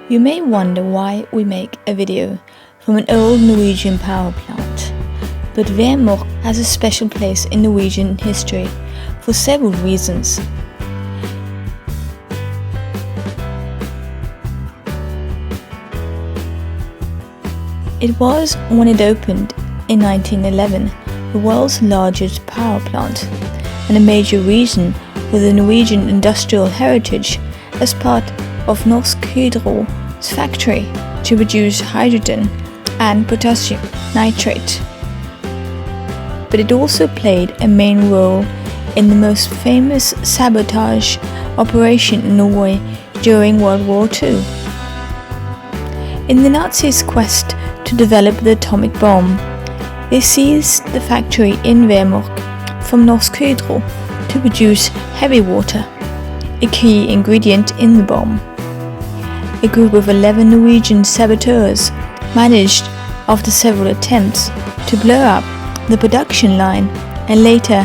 You may wonder why we make a video from an old Norwegian power plant, but Vemork has a special place in Norwegian history for several reasons. It was, when it opened in 1911, the world's largest power plant, and a major reason for the Norwegian industrial heritage as part of Norsk Hydro's factory to produce hydrogen and potassium nitrate. But it also played a main role in the most famous sabotage operation in Norway during World War II. In the Nazis' quest to develop the atomic bomb, they seized the factory in Vemork from Norsk Hydro to produce heavy water, a key ingredient in the bomb. A group of 11 Norwegian saboteurs managed, after several attempts, to blow up the production line and later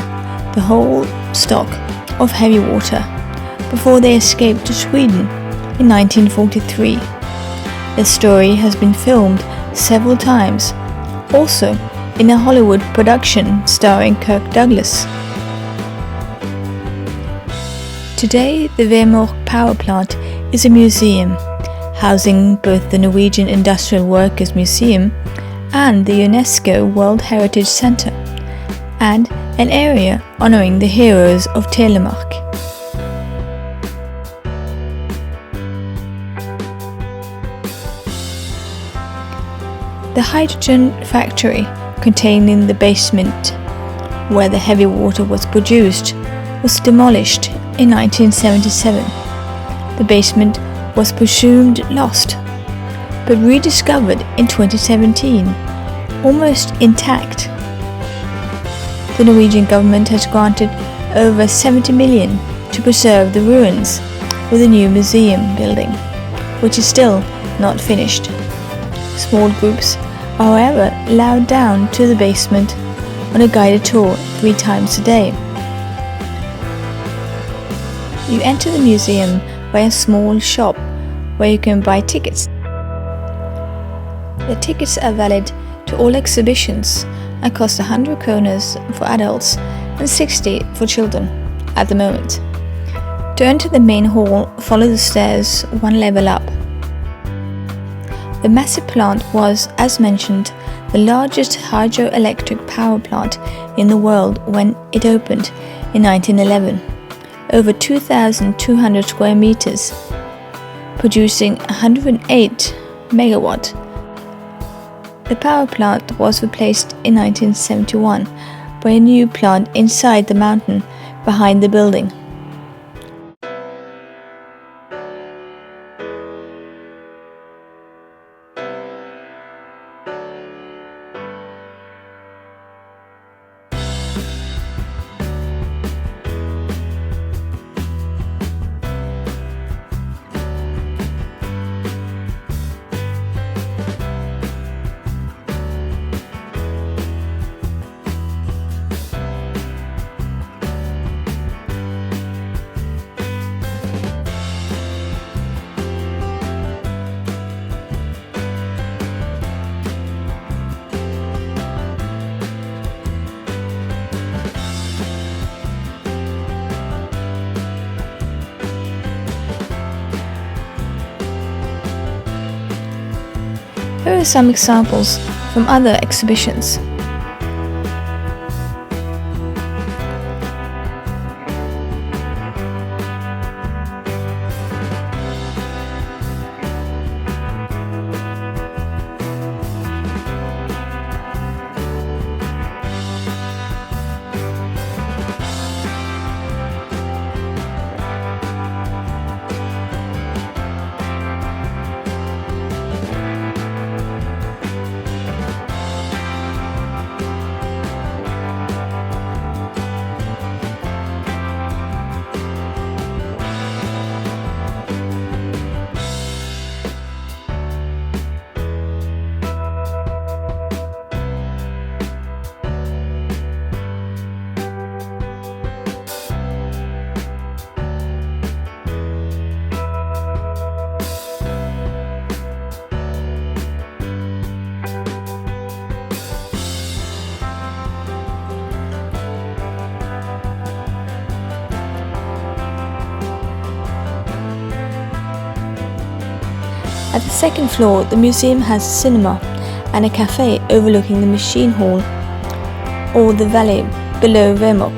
the whole stock of heavy water before they escaped to Sweden in 1943. The story has been filmed several times, also in a Hollywood production starring Kirk Douglas. Today, the Vemork Power Plant is a museum, housing both the Norwegian Industrial Workers Museum and the UNESCO World Heritage Center, and an area honoring the heroes of Telemark. The hydrogen factory, contained in the basement where the heavy water was produced, was demolished in 1977. The basement was presumed lost, but rediscovered in 2017, almost intact. The Norwegian government has granted over 70 million to preserve the ruins, with a new museum building, which is still not finished. Small groups are, however, allowed down to the basement on a guided tour 3 times a day. You enter the museum by a small shop where you can buy tickets. The tickets are valid to all exhibitions and cost 100 kroners for adults and 60 for children at the moment. To enter the main hall, follow the stairs 1 level up. The massive plant was, as mentioned, the largest hydroelectric power plant in the world when it opened in 1911. Over 2,200 square meters, producing 108 megawatt. The power plant was replaced in 1971 by a new plant inside the mountain behind the building. Here are some examples from other exhibitions. At the second floor, the museum has a cinema and a cafe overlooking the machine hall or the valley below Vemork.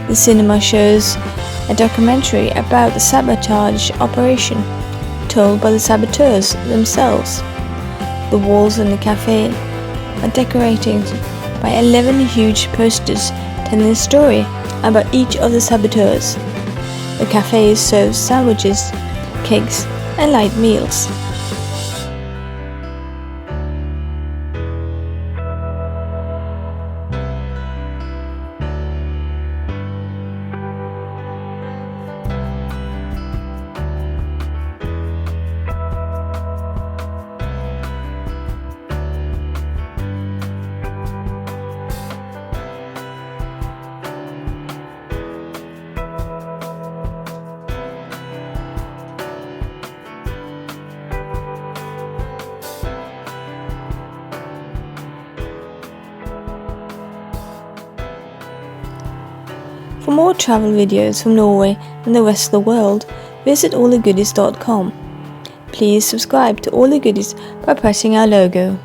The cinema shows a documentary about the sabotage operation, told by the saboteurs themselves. The walls in the cafe are decorated by 11 huge posters telling a story about each of the saboteurs. The cafe serves sandwiches, cakes, and light meals. For more travel videos from Norway and the rest of the world, visit allthegoodies.com. Please subscribe to All the Goodies by pressing our logo.